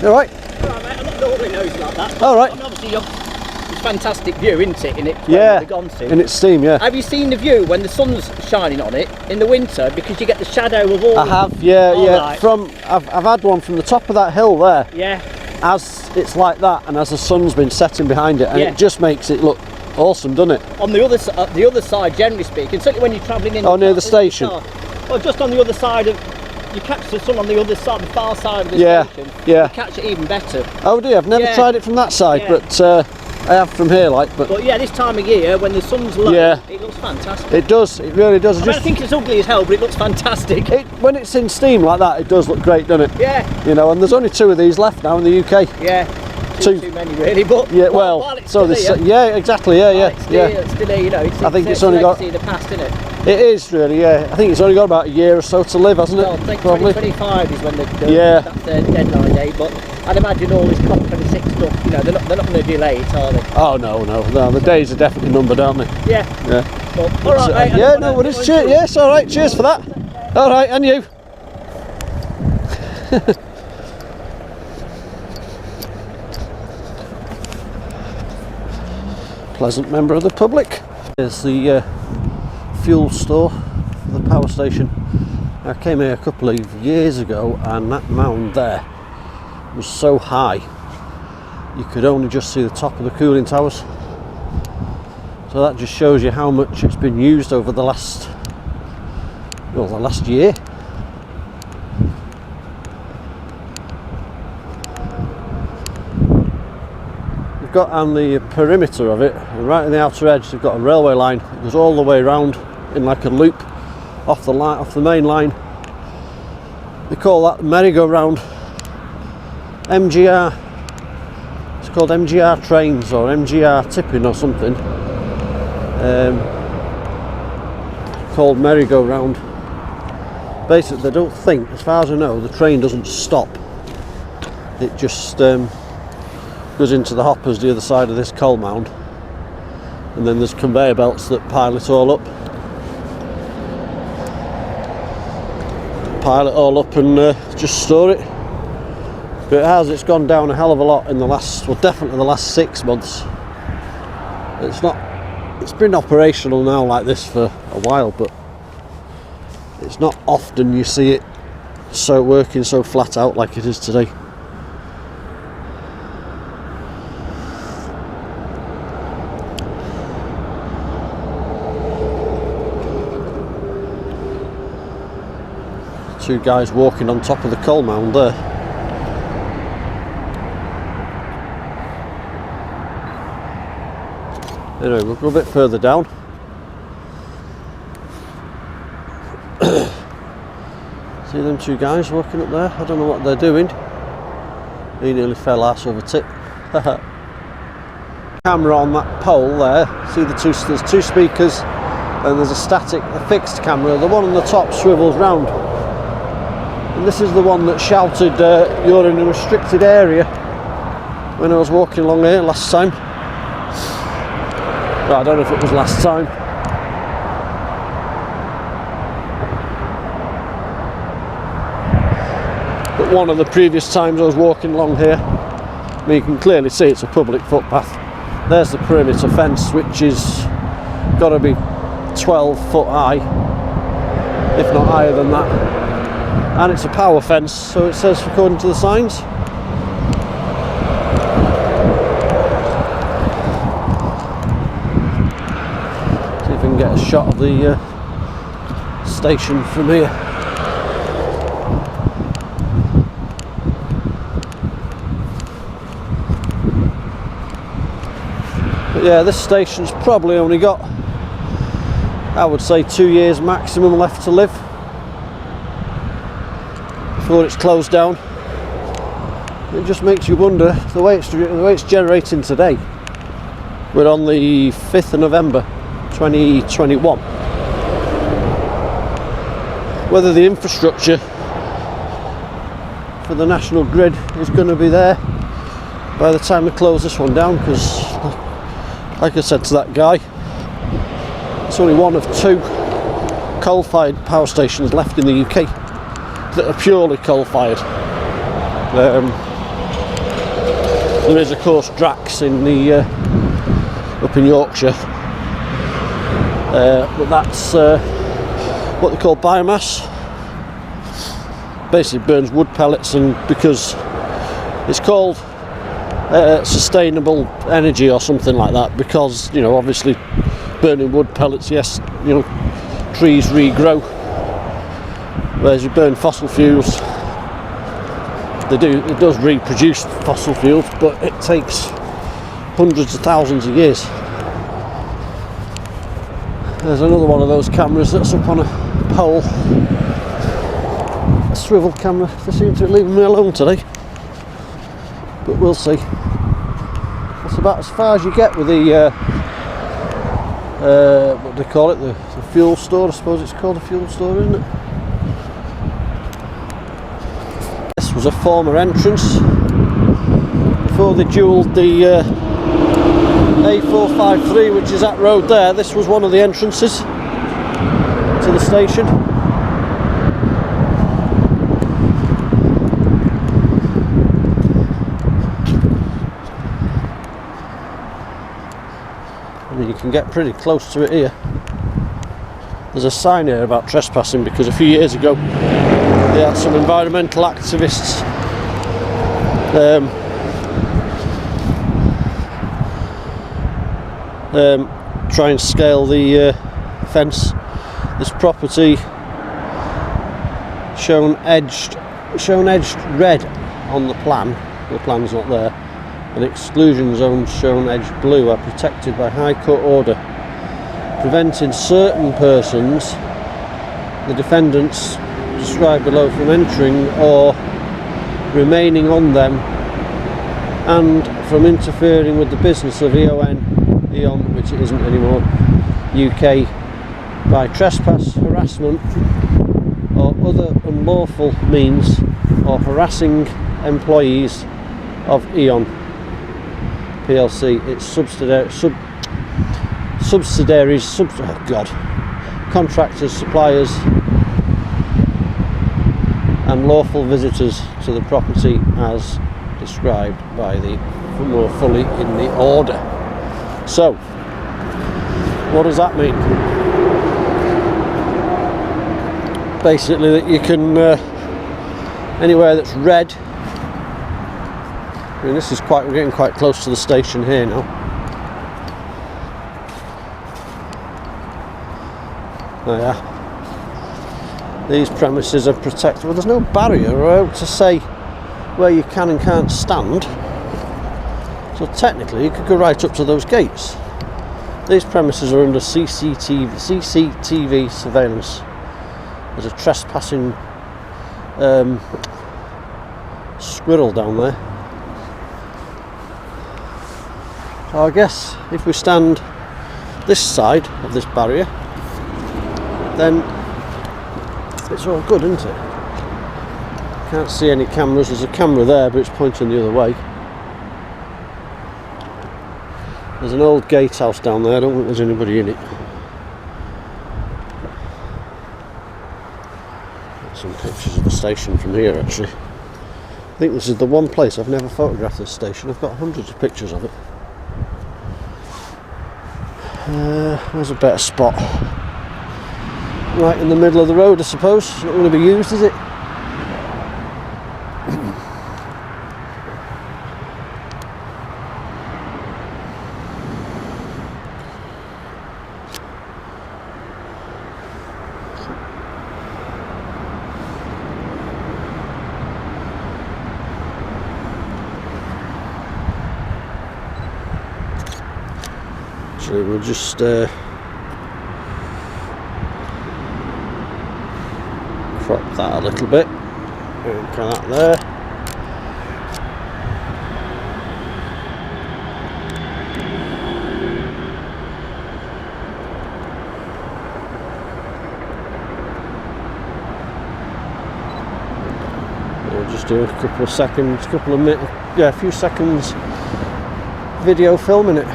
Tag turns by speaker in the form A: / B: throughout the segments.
A: You alright?
B: Alright mate, I'm not normally nosy like that.
A: Alright.
B: I mean, obviously it's fantastic view, isn't it, in it?
A: Yeah,
B: gone to.
A: in its steam, yeah.
B: Have you seen the view when the sun's shining on it in the winter, because you get the shadow of all?
A: I have, yeah, yeah.
B: Right.
A: I've had one from the top of that hill there.
B: Yeah.
A: As it's like that, and as the sun's been setting behind it, and
B: Yeah.
A: it just makes it look awesome, doesn't it?
B: On the other side, generally speaking, certainly when you're travelling in.
A: Oh, near the station.
B: Well, just on the other side of. You catch the sun on the other side, the far side of the station.
A: Yeah.
B: You catch it even better.
A: Oh dear, I've never tried it from that side, but I have from here, like. But
B: yeah, this time of year when the sun's low, it looks fantastic.
A: It does. It really does.
B: I think it's ugly as hell, but it looks fantastic.
A: When it's in steam like that, it does look great, doesn't it?
B: Yeah.
A: You know, and there's only 2 of these left now in the UK.
B: Yeah. Too many really, but
A: yeah, well, so this, yeah, exactly, yeah.
B: It's still here, you know.
A: I think it's only got
B: the past, isn't it?
A: It is really, yeah. I think it's only got about a year or so to live, hasn't it?
B: Well, I think
A: probably
B: 2025 is when that's their deadline date. But I'd imagine all this COP26 stuff, you know, they're not going to delay it, are they?
A: Oh no, the days are definitely numbered, aren't they?
B: Yeah.
A: Yeah.
B: Well, all right, mate.
A: Yeah, no worries. Cheers. Yes, all right. Cheers for that. All right, and you. Pleasant member of the public. There's the fuel store for the power station. I came here a couple of years ago, and that mound there was so high you could only just see the top of the cooling towers. So that just shows you how much it's been used over the last year. Got on the perimeter of it, and right on the outer edge, they've got a railway line that goes all the way around in like a loop off the main line. They call that merry-go-round. MGR. It's called MGR trains or MGR tipping or something. Called merry-go-round. Basically, they don't think, as far as I know, the train doesn't stop. It just goes into the hoppers the other side of this coal mound, and then there's conveyor belts that pile it all up and just store it. But it's gone down a hell of a lot in the last, well, definitely the last 6 months. It's been operational now like this for a while, but it's not often you see it so working so flat out like it is today. Two guys walking on top of the coal mound there. Anyway, we'll go a bit further down. See them two guys walking up there? I don't know what they're doing. He nearly fell arse over tit. Camera on that pole there. See there's 2 speakers, and there's a fixed camera. The one on the top swivels round. And this is the one that shouted, "You're in a restricted area," when I was walking along here last time. Well, I don't know if it was last time. But one of the previous times I was walking along here. I mean, you can clearly see it's a public footpath. There's the perimeter fence, which is got to be 12 foot high, if not higher than that. And it's a power fence, so it says according to the signs. See if we can get a shot of the station from here. But yeah, this station's probably only got, I would say, 2 years maximum left to live before it's closed down. It just makes you wonder the way it's generating today. We're on the 5th of November 2021. Whether the infrastructure for the national grid is going to be there by the time we close this one down, because like I said to that guy, it's only one of 2 coal-fired power stations left in the UK that are purely coal-fired. There is of course Drax in the up in Yorkshire, but that's what they call biomass. Basically burns wood pellets, and because it's called sustainable energy or something like that, because obviously burning wood pellets, yes, trees regrow, whereas you burn fossil fuels, it does reproduce fossil fuels, but it takes hundreds of thousands of years. There's another one of those cameras that's up on a pole, a swivel camera. They seem to be leaving me alone today, but we'll see. That's about as far as you get with the what do they call it, the fuel store. I suppose it's called a fuel store, isn't it? This was a former entrance before they duelled the A453, which is that road there. This was one of the entrances to the station. And you can get pretty close to it here. There's a sign here about trespassing, because a few years ago they had some environmental activists try and scale the fence. This property shown edged red on the plan. The plan's not there. And exclusion zones shown edged blue are protected by High Court order, preventing certain persons, the defendants described below, from entering or remaining on them, and from interfering with the business of EON, which it isn't anymore, UK, by trespass, harassment, or other unlawful means, or harassing employees of EON PLC, its subsidiaries, contractors, suppliers, and lawful visitors to the property as described by the more fully in the order. So, what does that mean? Basically, that you can anywhere that's red. I mean, this is we're getting quite close to the station here now. Oh yeah. These premises are protected. Well, there's no barrier out to say where you can and can't stand. So technically you could go right up to those gates. These premises are under CCTV surveillance. There's a trespassing squirrel down there. So I guess if we stand this side of this barrier, then it's all good, isn't it? Can't see any cameras. There's a camera there, but it's pointing the other way. There's an old gatehouse down there. I don't think there's anybody in it. Some pictures of the station from here, actually. I think this is the one place I've never photographed this station. I've got hundreds of pictures of it. Where's a better spot? Right in the middle of the road, I suppose. It's not going to be used, is it? So we'll just crop that a little bit. Look at that there. We'll just do a couple of seconds, a few seconds video filming it.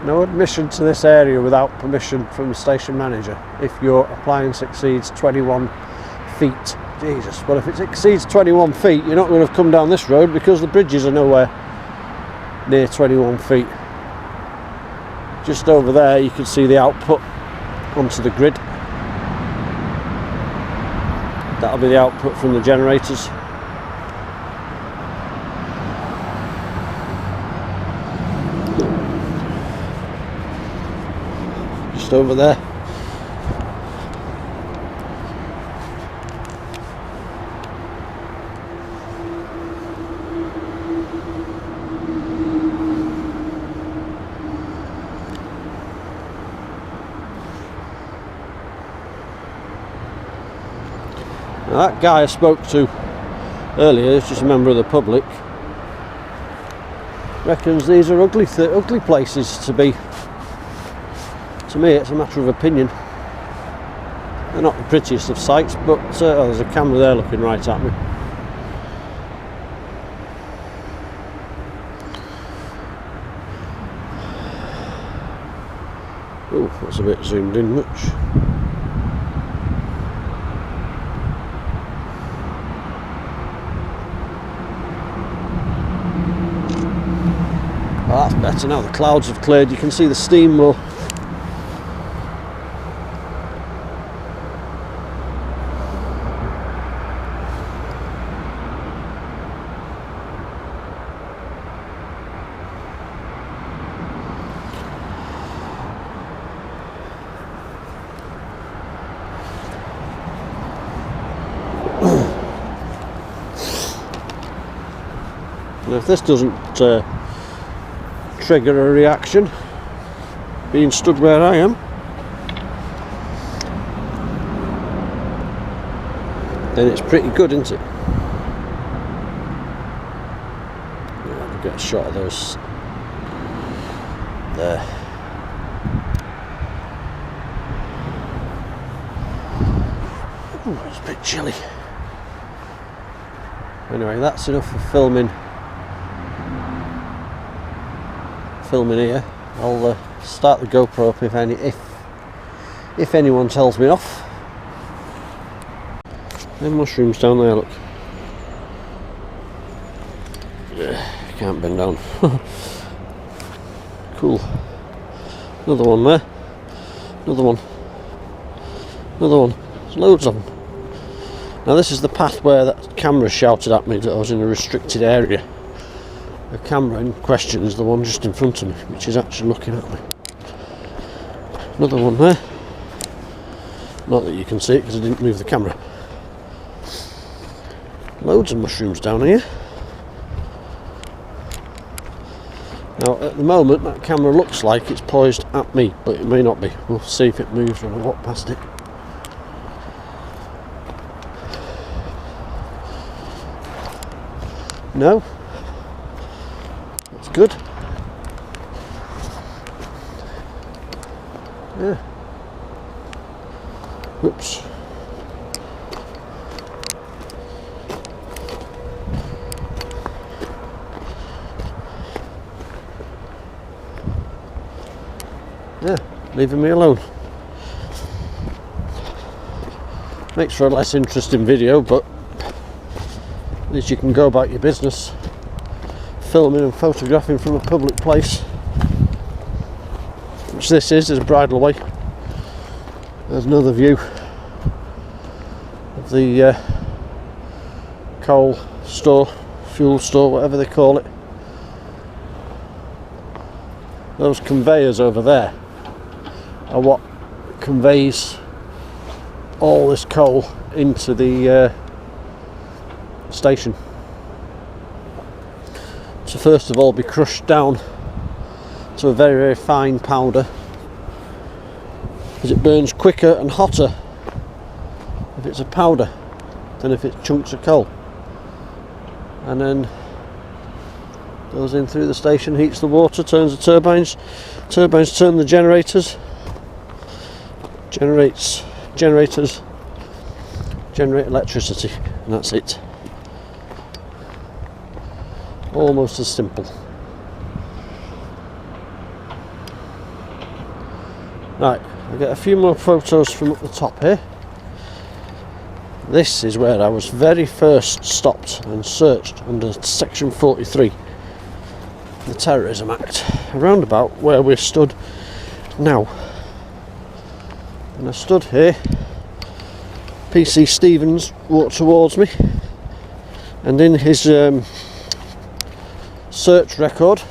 A: No admission to this area without permission from the station manager if your appliance exceeds 21 feet. Jesus, well if it exceeds 21 feet you're not going to have come down this road because the bridges are nowhere near 21 feet. Just over there you can see the output onto the grid. That'll be the output from the generators. Just over there. Now that guy I spoke to earlier, is just a member of the public, reckons these are ugly places to be. To me it's a matter of opinion. They're not the prettiest of sights, but oh, there's a camera there looking right at me. Oh, that's a bit zoomed in much. Oh, that's better now. The clouds have cleared. You can see the steam more. And if this doesn't trigger a reaction, being stood where I am, then it's pretty good, isn't it? Yeah, I'll get a shot of those there. Ooh, it's a bit chilly. Anyway, that's enough for filming here. I'll start the GoPro up if anyone tells me off. There are mushrooms down there, look. Can't bend down. Cool. Another one there. Another one. Another one. There's loads of them. Now this is the path where that camera shouted at me that I was in a restricted area. The camera in question is the one just in front of me, which is actually looking at me. Another one there. Not that you can see it because I didn't move the camera. Loads of mushrooms down here. Now at the moment that camera looks like it's poised at me, but it may not be. We'll see if it moves when I walk past it. No. That's good. Yeah. Whoops. Yeah, leaving me alone. Makes for a less interesting video, but at least you can go about your business. Filming and photographing from a public place, which this is a bridleway. There's another view of the coal store, fuel store, whatever they call it. Those conveyors over there are what conveys all this coal into the station. To first of all be crushed down to a very, very fine powder, because it burns quicker and hotter if it's a powder than if it's chunks of coal, and then goes in through the station, heats the water, turns the turbines turn the generators generate electricity, and that's it. Almost as simple. Right, I'll get a few more photos from up the top here. This is where I was very first stopped and searched under Section 43, the Terrorism Act, around about where we're stood now. And I stood here, PC Stevens walked towards me, and in his search record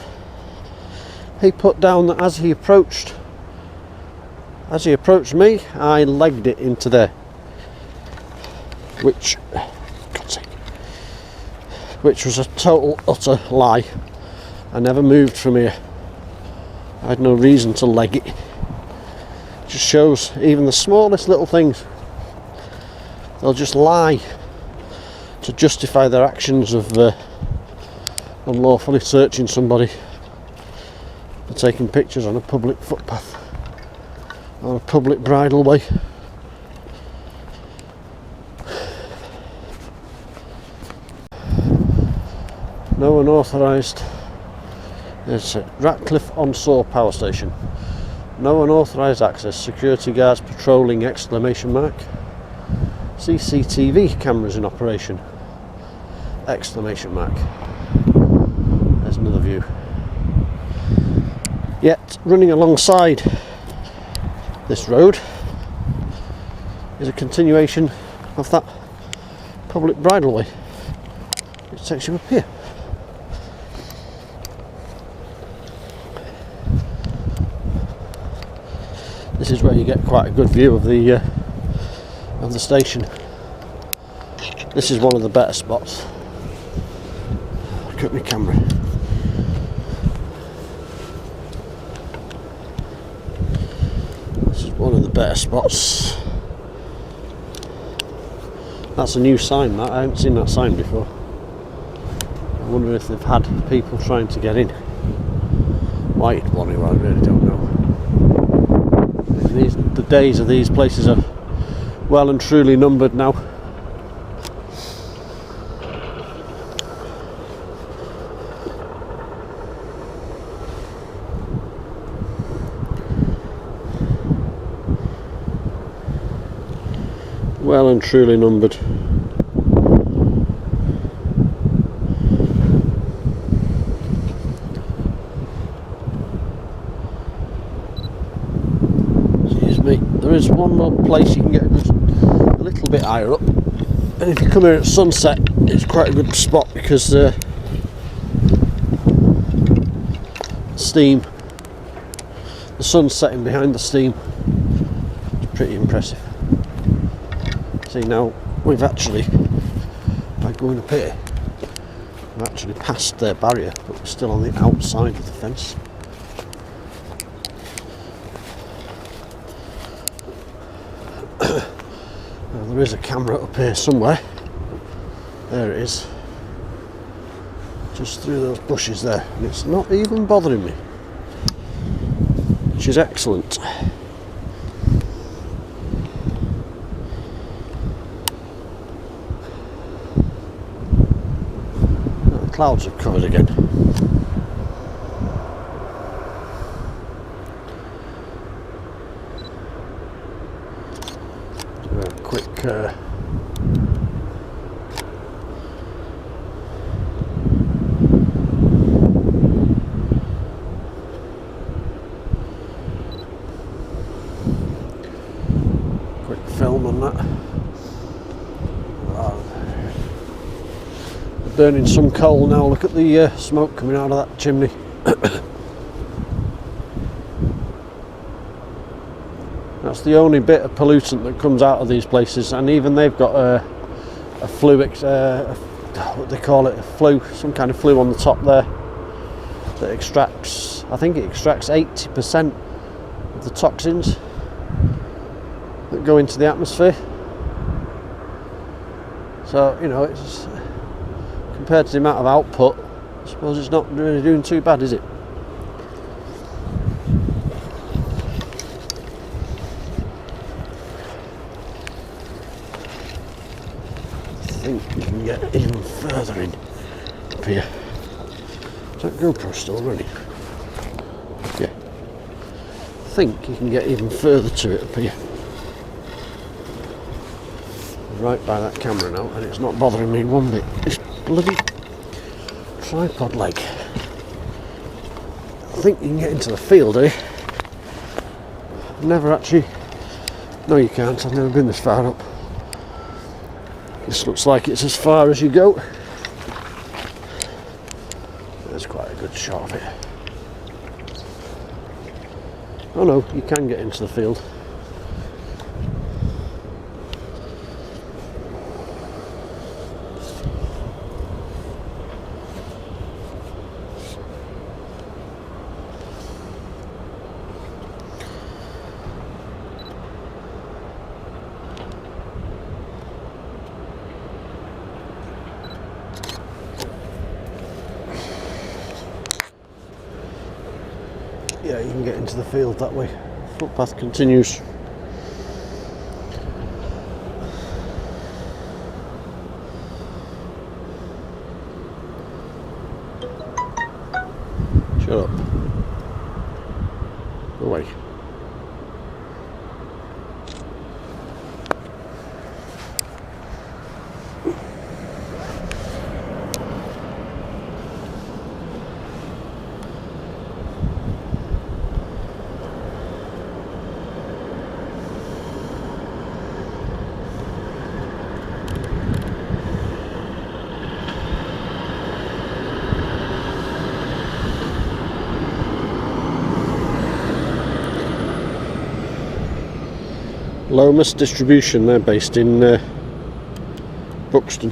A: he put down that as he approached me, I legged it into there, which was a total utter lie. I never moved from here. I had no reason to leg it. It just shows even the smallest little things, they'll just lie to justify their actions of unlawfully searching somebody for taking pictures on a public footpath, on a public bridleway. No unauthorised. It's at Ratcliffe on-shore power station. No unauthorised access. Security guards patrolling! Exclamation mark. CCTV cameras in operation! Exclamation mark. There's another view. Yet running alongside this road is a continuation of that public bridleway, which takes you up here. This is where you get quite a good view of the station. This is one of the better spots. Look at my camera. This is one of the better spots. That's a new sign, that. I haven't seen that sign before. I wonder if they've had people trying to get in. Why you'd want to, I really don't know. The days of these places are well and truly numbered now. Well and truly numbered. There is one more place you can get just a little bit higher up, and if you come here at sunset, it's quite a good spot because steam, the sun's setting behind the steam. It's pretty impressive. See, now we've actually, by going up here, we've actually passed their barrier, but we're still on the outside of the fence. Now, there is a camera up here somewhere. There it is, just through those bushes there, and it's not even bothering me, which is excellent. The clouds have covered again. Do a quick film on that. They're burning some coal now. Look at the smoke coming out of that chimney. That's the only bit of pollutant that comes out of these places, and even they've got a flue, what they call it, a flue, some kind of flue on the top there that extracts, I think it extracts 80% of the toxins that go into the atmosphere. So, you know, it's compared to the amount of output, I suppose it's not really doing too bad, is it? I think you can get even further in up here. Is that GoPro still running? Yeah. I think you can get even further to it up here. right by that camera now, and it's not bothering me one bit. This bloody tripod leg. I think you can get into the field, eh? Never actually... No, you can't. I've never been this far up. This looks like it's as far as you go. There's quite a good shot of it. Oh no, you can get into the field. Yeah, you can get into the field that way. Footpath continues. Shut up. Go away. Lomas Distribution, they're based in Buxton.